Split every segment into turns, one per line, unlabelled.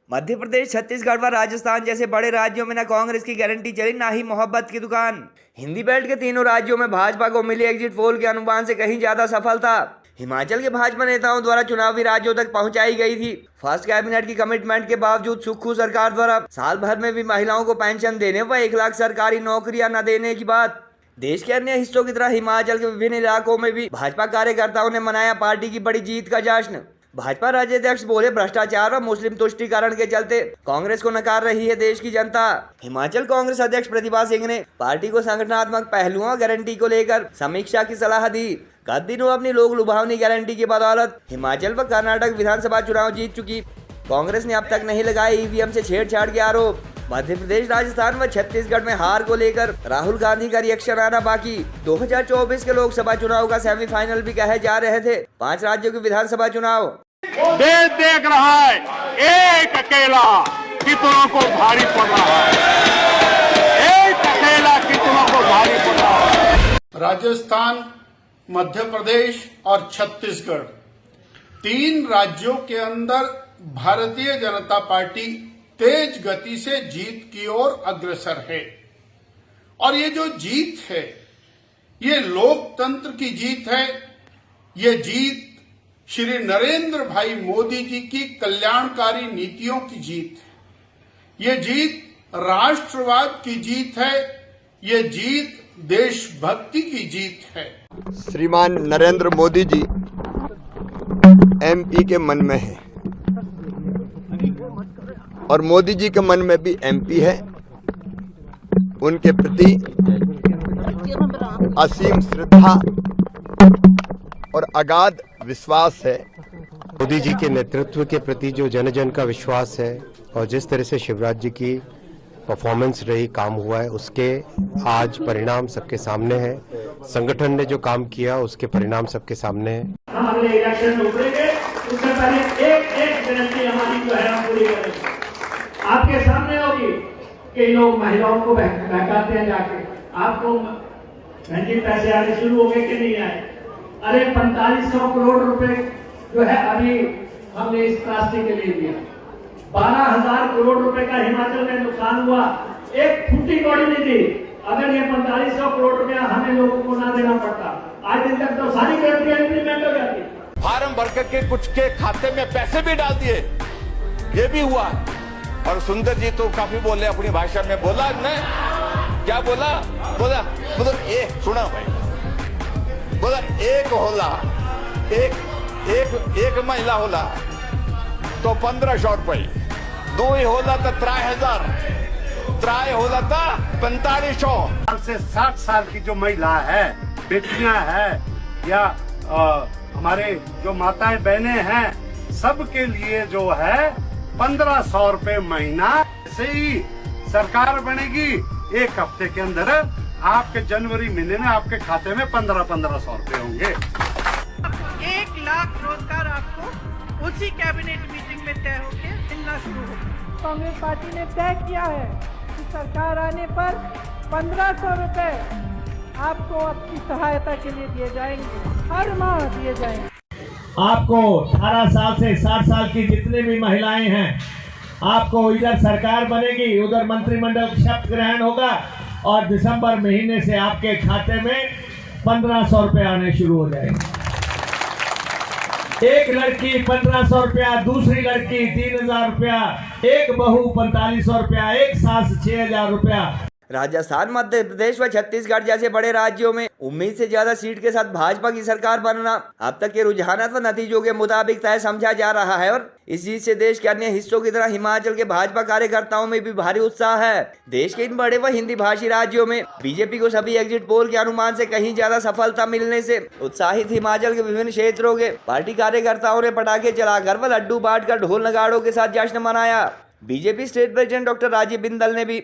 मध्य प्रदेश, छत्तीसगढ़ व राजस्थान जैसे बड़े राज्यों में न कांग्रेस की गारंटी चली, ना ही मोहब्बत की दुकान। हिंदी बेल्ट के तीनों राज्यों में भाजपा को मिली एग्जिट पोल के अनुमान से कहीं ज्यादा सफलता हिमाचल के भाजपा नेताओं द्वारा चुनावी राज्यों तक पहुंचाई गई थी। फर्स्ट कैबिनेट की कमिटमेंट के बावजूद सुक्खू सरकार द्वारा साल भर में भी महिलाओं को पेंशन देने व 1 लाख सरकारी नौकरियां न देने की बात। देश के अन्य हिस्सों की तरह हिमाचल के विभिन्न इलाकों में भी भाजपा कार्यकर्ताओं ने मनाया पार्टी की बड़ी जीत का जश्न। भाजपा राज्य अध्यक्ष बोले, भ्रष्टाचार व मुस्लिम तुष्टीकरण के चलते कांग्रेस को नकार रही है देश की जनता। हिमाचल कांग्रेस अध्यक्ष प्रतिभा सिंह ने पार्टी को संगठनात्मक पहलुओं और गारंटी को लेकर समीक्षा की सलाह दी। गत दिनों अपनी लोक लुभावनी गारंटी की बदौलत हिमाचल व कर्नाटक विधानसभा चुनाव जीत चुकी कांग्रेस ने अब तक नहीं लगाए ईवीएम से छेड़छाड़ के आरोप। मध्य प्रदेश, राजस्थान व छत्तीसगढ़ में हार को लेकर राहुल गांधी का रिएक्शन आना बाकी। 2024 के लोकसभा चुनाव का सेमीफाइनल भी कहे जा रहे थे 5 राज्यों के विधानसभा चुनाव।
देश देख रहा है, एक अकेला कितनों को भारी पड़ रहा है, एक अकेला कितनों को भारी पड़ रहा है।
राजस्थान, मध्य प्रदेश और छत्तीसगढ़ 3 राज्यों के अंदर भारतीय जनता पार्टी तेज गति से जीत की ओर अग्रसर है। और ये जो जीत है, ये लोकतंत्र की जीत है। ये जीत श्री नरेंद्र भाई मोदी जी की कल्याणकारी नीतियों की जीत है। ये जीत राष्ट्रवाद की जीत है। ये जीत देशभक्ति की जीत है।
श्रीमान नरेंद्र मोदी जी एमपी के मन में है और मोदी जी के मन में भी एमपी है। उनके प्रति असीम श्रद्धा और अगाध विश्वास है।
मोदी जी के नेतृत्व के प्रति जो जन जन का विश्वास है और जिस तरह से शिवराज जी की परफॉर्मेंस रही, काम हुआ है, उसके आज परिणाम सबके सामने है। संगठन ने जो काम किया उसके परिणाम सबके सामने है।
हम अगले इलेक्शन में उतरेंगे, उससे पहले एक गारंटी हमारी जो है हम पूरी करेंगे। आपके सामने होगी कि लोग महिलाओं को बहकाते हैं जाके। आपको पैसे आने शुरू हो गए कि नहीं आए? अरे 4500 करोड़ रुपए जो है अभी हमने इस त्रासदी के लिए दिया। 12,000 करोड़ रुपए का हिमाचल में नुकसान हुआ, एक फुटी कौड़ी नहीं दी। अगर ये 4500 करोड़ रुपया हमें लोगों को ना देना पड़ता, आज दिन तक तो सारी गारंटियां इंप्लीमेंट हो जाती।
फार्म भर के कुछ के खाते में पैसे भी डाल दिए, ये भी हुआ। और सुंदर जी तो काफी बोले अपनी भाषा में। बोला ने क्या बोला? बोला ये सुना भाई, बोला एक होला, एक महिला होला तो 1500 रुपये, 2 होला तो 3000, 3 होला तो 4500।
से 60 साल की जो महिला है, बेटियां हैं या हमारे जो माताएं बहनें हैं, सबके लिए जो है 1500 रुपए महीना से ही सरकार बनेगी। 1 हफ्ते के अंदर आपके जनवरी महीने में आपके खाते में 1500 रुपए होंगे।
1 लाख रोजगार आपको उसी कैबिनेट मीटिंग में तय होकर मिलना शुरू होगा।
कांग्रेस पार्टी ने तय किया है कि सरकार आने पर 1500 रुपए आपको आपकी सहायता के लिए दिए जाएंगे, हर माह दिए जाएंगे।
आपको 18 साल से 60 साल की जितनी भी महिलाएं हैं, आपको इधर सरकार बनेगी, उधर मंत्रिमंडल शपथ ग्रहण होगा और दिसंबर महीने से आपके खाते में 1500 रुपए आने शुरू हो जाएंगे। एक लड़की 1500 रुपया, दूसरी लड़की 3000 रुपया, एक बहू 4500 रुपया, एक सास 6000 रुपया।
राजस्थान, मध्य प्रदेश व छत्तीसगढ़ जैसे बड़े राज्यों में उम्मीद से ज्यादा सीट के साथ भाजपा की सरकार बनना अब तक के रुझानात व नतीजों के मुताबिक तय समझा जा रहा है। और इस जीत से देश के अन्य हिस्सों की तरह हिमाचल के भाजपा कार्यकर्ताओं में भी भारी उत्साह है। देश के इन बड़े व हिंदी भाषी राज्यों में बीजेपी को सभी एग्जिट पोल के अनुमान से कहीं ज्यादा सफलता मिलने से उत्साहित हिमाचल के विभिन्न क्षेत्रों के पार्टी कार्यकर्ताओं ने पटाखे जलाकर व लड्डू बांटकर ढोल नगाड़ों के साथ जश्न मनाया। BJP state president doctor Rajeev Bindal ने भी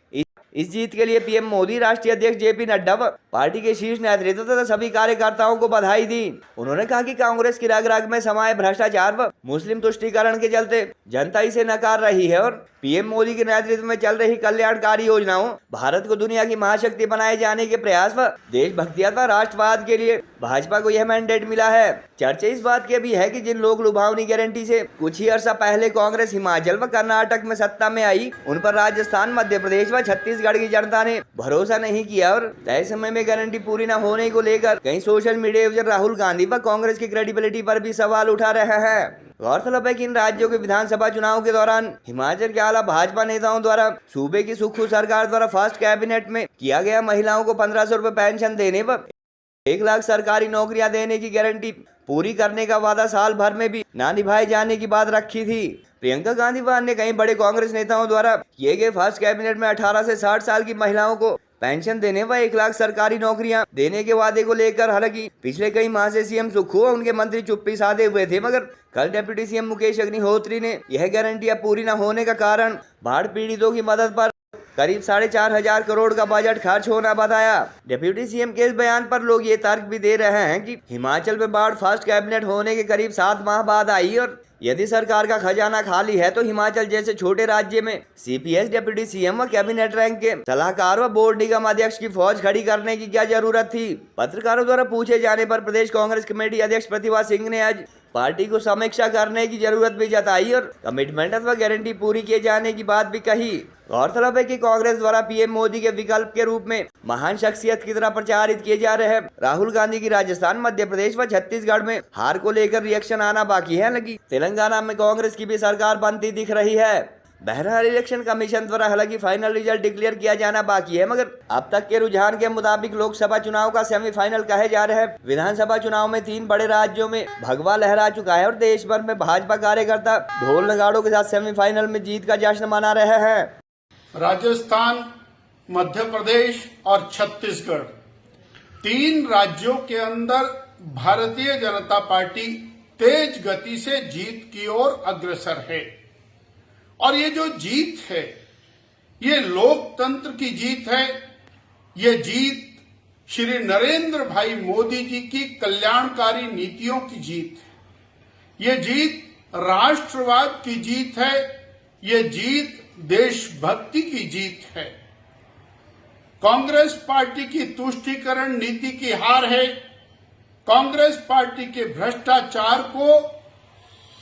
इस जीत के लिए पीएम मोदी, राष्ट्रीय अध्यक्ष जेपी नड्डा व पार्टी के शीर्ष नेतृत्व तथा सभी कार्यकर्ताओं को बधाई दी। उन्होंने कहा कि कांग्रेस की रग रग में समाये भ्रष्टाचार व मुस्लिम तुष्टीकरण के चलते जनता इसे नकार रही है और पीएम मोदी के नेतृत्व में चल रही कल्याणकारी योजनाओं, भारत को दुनिया की महाशक्ति बनाए जाने के प्रयास व देशभक्ति व राष्ट्रवाद के लिए भाजपा को यह मैंडेट मिला है। चर्चा इस बात की भी है कि जिन लोग लुभावनी गारंटी से कुछ ही अर्सा पहले कांग्रेस हिमाचल व कर्नाटक में सत्ता में आई, उन पर राजस्थान, मध्य प्रदेश व छत्तीसगढ़ की जनता ने भरोसा नहीं किया और तय समय में गारंटी पूरी न होने को लेकर कई social media user Rahul Gandhi व कांग्रेस की क्रेडिबिलिटी पर भी सवाल उठा रहे हैं। गौरतलब है कि इन राज्यों के विधानसभा चुनाव के दौरान हिमाचल के आला भाजपा नेताओं द्वारा सूबे की सुक्खू सरकार द्वारा फर्स्ट कैबिनेट में किया गया महिलाओं को 1500 रुपए पेंशन देने व 1 लाख सरकारी नौकरियां देने की गारंटी पूरी करने का वादा साल भर में भी ना निभाए जाने की बात रखी थी। प्रियंका गांधी व अन्य कई बड़े कांग्रेस नेताओं द्वारा किए गए फर्स्ट कैबिनेट में 18 से 60 साल की महिलाओं को पेंशन देने व 1 लाख सरकारी नौकरियां देने के वादे को लेकर हालांकि पिछले कई माह से सीएम सुक्खू और उनके मंत्री चुप्पी साधे हुए थे, मगर कल डिप्टी सीएम मुकेश अग्निहोत्री ने यह गारंटियां पूरी न होने का कारण बाढ़ पीड़ितों की मदद पर करीब 4,500 करोड़ का बजट खर्च होना बताया। डिप्टी सीएम के इस बयान पर लोग ये तर्क भी दे रहे हैं कि हिमाचल में बाढ़ फर्स्ट कैबिनेट होने के करीब 7 माह बाद आई और यदि सरकार का खजाना खाली है तो हिमाचल जैसे छोटे राज्य में सीपीएस, डिप्टी सीएम व कैबिनेट रैंक के सलाहकार व बोर्ड निगम अध्यक्ष की फौज खड़ी करने की क्या जरूरत थी। पत्रकारों द्वारा पूछे जाने पर प्रदेश कांग्रेस कमेटी अध्यक्ष प्रतिभा सिंह ने आज पार्टी को समीक्षा करने की जरूरत भी जताई और कमिटमेंट अथवा गारंटी पूरी किए जाने की बात भी कही। गौरतलब है कि कांग्रेस द्वारा पीएम मोदी के विकल्प के रूप में महान शख्सियत की तरह प्रचारित किए जा रहे राहुल गांधी की राजस्थान, मध्य प्रदेश व छत्तीसगढ़ में हार को लेकर रिएक्शन आना बाकी है, हालांकि तेलंगाना में कांग्रेस की भी सरकार बनती दिख रही है। बहरहाल इलेक्शन कमीशन द्वारा हालांकि फाइनल रिजल्ट डिक्लेयर किया जाना बाकी है, मगर अब तक के रुझान के मुताबिक लोकसभा चुनाव का सेमीफाइनल कहे जा रहे हैं। विधानसभा चुनाव में 3 बड़े राज्यों में भगवा लहरा चुका है और देश भर में भाजपा कार्यकर्ता ढोल नगाड़ों के साथ सेमीफाइनल में जीत का जश्न मना रहे हैं।
राजस्थान, मध्य प्रदेश और छत्तीसगढ़ 3 राज्यों के अंदर भारतीय जनता पार्टी तेज गति से जीत की ओर अग्रसर है और ये जो जीत है ये लोकतंत्र की जीत है। ये जीत श्री नरेंद्र भाई मोदी जी की कल्याणकारी नीतियों की जीत है। ये जीत राष्ट्रवाद की जीत है। ये जीत देशभक्ति की जीत है। कांग्रेस पार्टी की तुष्टीकरण नीति की हार है। कांग्रेस पार्टी के भ्रष्टाचार को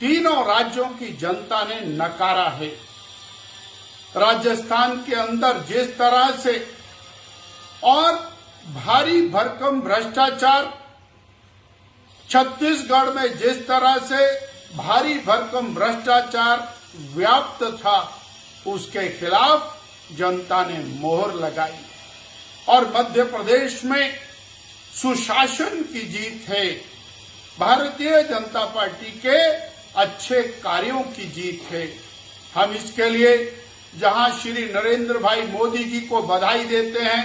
तीनों राज्यों की जनता ने नकारा है। राजस्थान के अंदर जिस तरह से और भारी भरकम भ्रष्टाचार, छत्तीसगढ़ में जिस तरह से भारी भरकम भ्रष्टाचार व्याप्त था, उसके खिलाफ जनता ने मोहर लगाई और मध्य प्रदेश में सुशासन की जीत है। भारतीय जनता पार्टी के अच्छे कार्यों की जीत है। हम इसके लिए जहां श्री नरेंद्र भाई मोदी जी को बधाई देते हैं,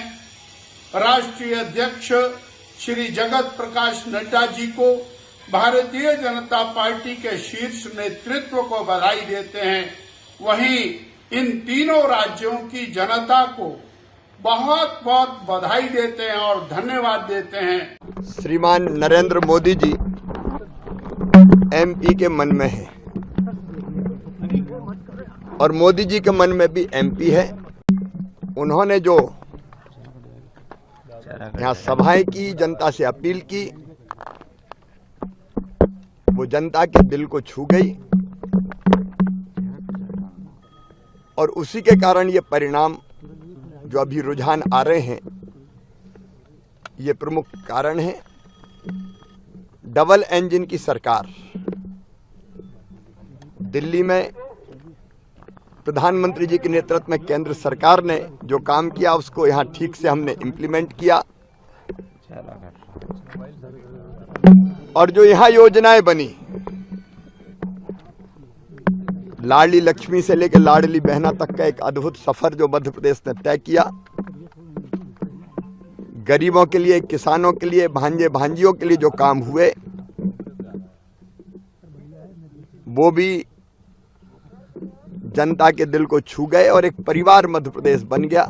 राष्ट्रीय अध्यक्ष श्री जगत प्रकाश नड्डा जी को, भारतीय जनता पार्टी के शीर्ष नेतृत्व को बधाई देते हैं, वहीं इन तीनों राज्यों की जनता को बहुत बहुत बधाई देते हैं और धन्यवाद देते हैं।
श्रीमान नरेंद्र मोदी जी एमपी के मन में है और मोदी जी के मन में भी एमपी है। उन्होंने जो यहाँ सभाएं की, जनता से अपील की, वो जनता के दिल को छू गई और उसी के कारण ये परिणाम जो अभी रुझान आ रहे हैं, ये प्रमुख कारण है। डबल इंजन की सरकार दिल्ली में प्रधानमंत्री जी के नेतृत्व में केंद्र सरकार ने जो काम किया उसको यहाँ ठीक से हमने इम्प्लीमेंट किया और जो यहाँ योजनाएं बनी, लाडली लक्ष्मी से लेकर लाडली बहना तक का एक अद्भुत सफर जो मध्य प्रदेश ने तय किया, गरीबों के लिए, किसानों के लिए, भांजे भांजियों के लिए जो काम हुए वो भी जनता के दिल को छू गए और एक परिवार मध्य प्रदेश बन गया।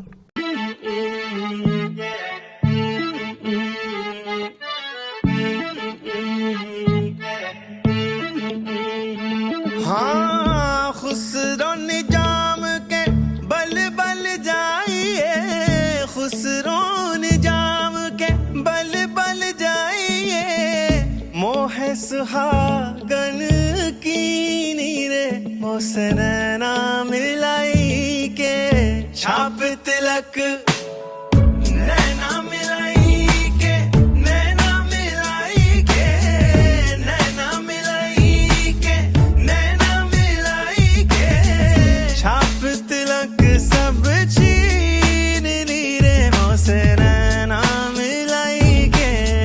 हाँ, खुसरो निजाम के बल बल जाइए, खुसरो निजाम के बल बल जाइए, सुहागन की नीरे मोसे नैना मिलाई के छाप तिलक